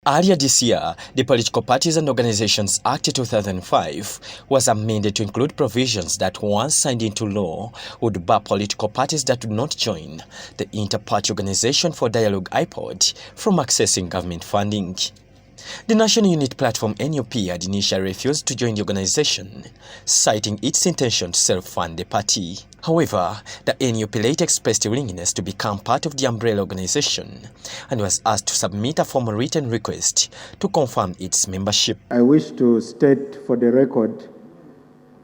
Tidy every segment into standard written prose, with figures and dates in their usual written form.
Earlier this year, the Political Parties and Organizations Act 2005 was amended to include provisions that, once signed into law, would bar political parties that would not join the Interparty Organisation for Dialogue IPOD from accessing government funding. The National Unity Platform NUP had initially refused to join the organization, citing its intention to self-fund the party. However, the NUP later expressed a willingness to become part of the umbrella organization and was asked to submit a formal written request to confirm its membership. I wish to state for the record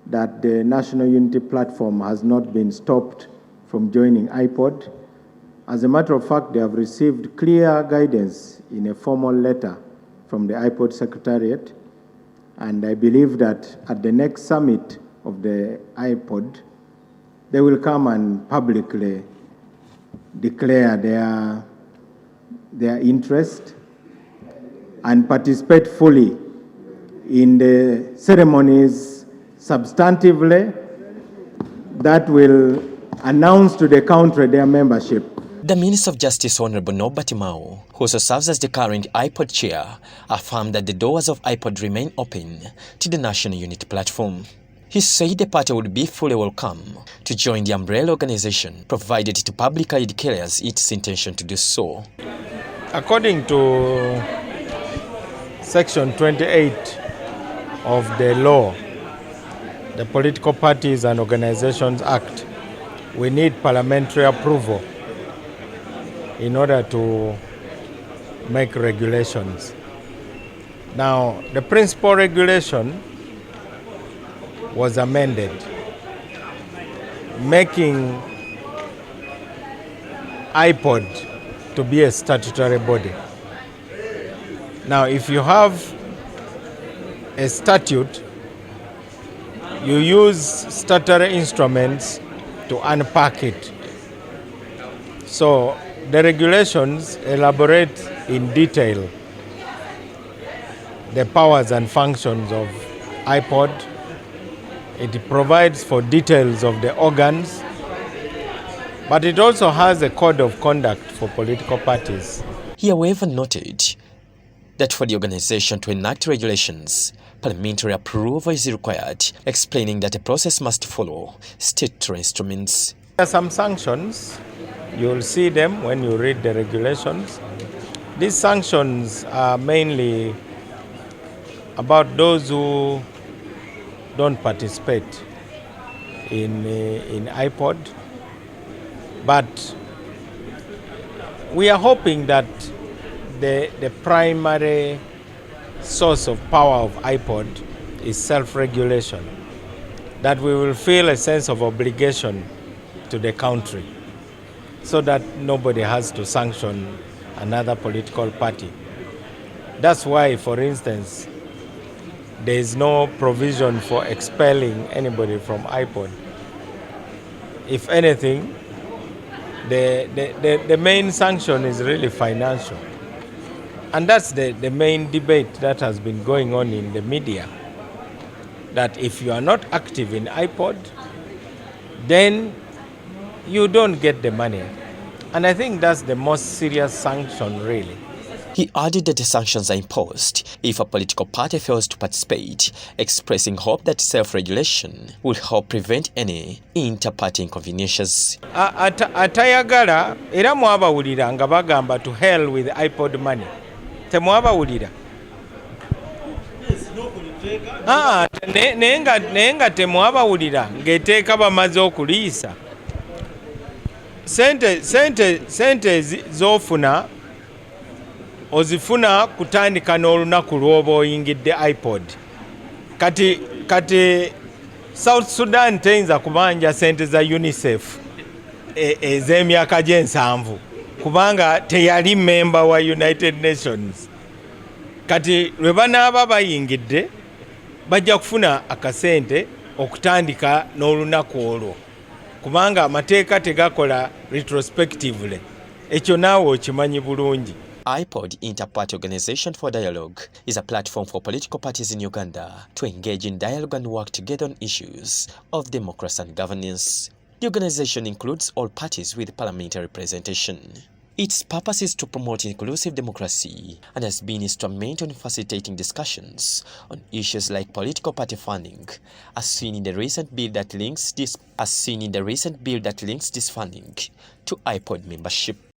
that the National Unity Platform has not been stopped from joining IPOD. As a matter of fact, they have received clear guidance in a formal letter from the IPOD Secretariat, and I believe that at the next summit of the IPOD, they will come and publicly declare their interest and participate fully in the ceremonies substantively that will announce to the country their membership. The Minister of Justice, Honorable Norbert Mao, who also serves as the current IPOD chair, affirmed that the doors of IPOD remain open to the National Unity Platform. He said the party would be fully welcome to join the umbrella organization, provided it publicly declares its intention to do so. According to Section 28 of the law, the Political Parties and Organizations Act, we need parliamentary approval in order to make regulations. Now, the principal regulation was amended, making IPOD to be a statutory body. Now, if you have a statute, you use statutory instruments to unpack it. So, the regulations elaborate in detail the powers and functions of IPOD. It provides for details of the organs, but it also has a code of conduct for political parties. He, however, noted that for the organization to enact regulations, parliamentary approval is required, explaining that the process must follow statutory instruments. There are some sanctions. You'll see them when you read the regulations. These sanctions are mainly about those who don't participate in IPOD. But we are hoping that the primary source of power of IPOD is self-regulation, that we will feel a sense of obligation to the country, so that nobody has to sanction another political party. That's why, for instance, there is no provision for expelling anybody from IPOD. If anything, the main sanction is really financial. And that's the main debate that has been going on in the media, that if you are not active in IPOD, then you don't get the money. And I think that's the most serious sanction, really. He added that the sanctions are imposed if a political party fails to participate, expressing hope that self-regulation will help prevent any inter-party inconveniences. Atayagala era mwabawulira nga bagamba to hell with IPOD money. Temwabawulira. Naye nga temwabawulira ng'eteeka bamaze okuliisa. Sente z'ofuna ozifuna kutandika n'olunaku lw'oba oyingidde IPOD. Kati South Sudan teyinza kubanja sente za UNICEF ez'emyaka gy'ensanvu kubanga teyali member wa United Nations. Kati lwe banaaba bayingidde bajja kufuna akasente okutandika n'olunaku olwo, kubanga amateeka tegakola retrospectively. Ekyo naawe okimanyi bulungi. IPOD, Interparty Organisation for Dialogue, is a platform for political parties in Uganda to engage in dialogue and work together on issues of democracy and governance. The organization includes all parties with parliamentary representation. Its purpose is to promote inclusive democracy and has been instrumental in facilitating discussions on issues like political party funding, as seen in the recent bill that links this funding to IPOD membership.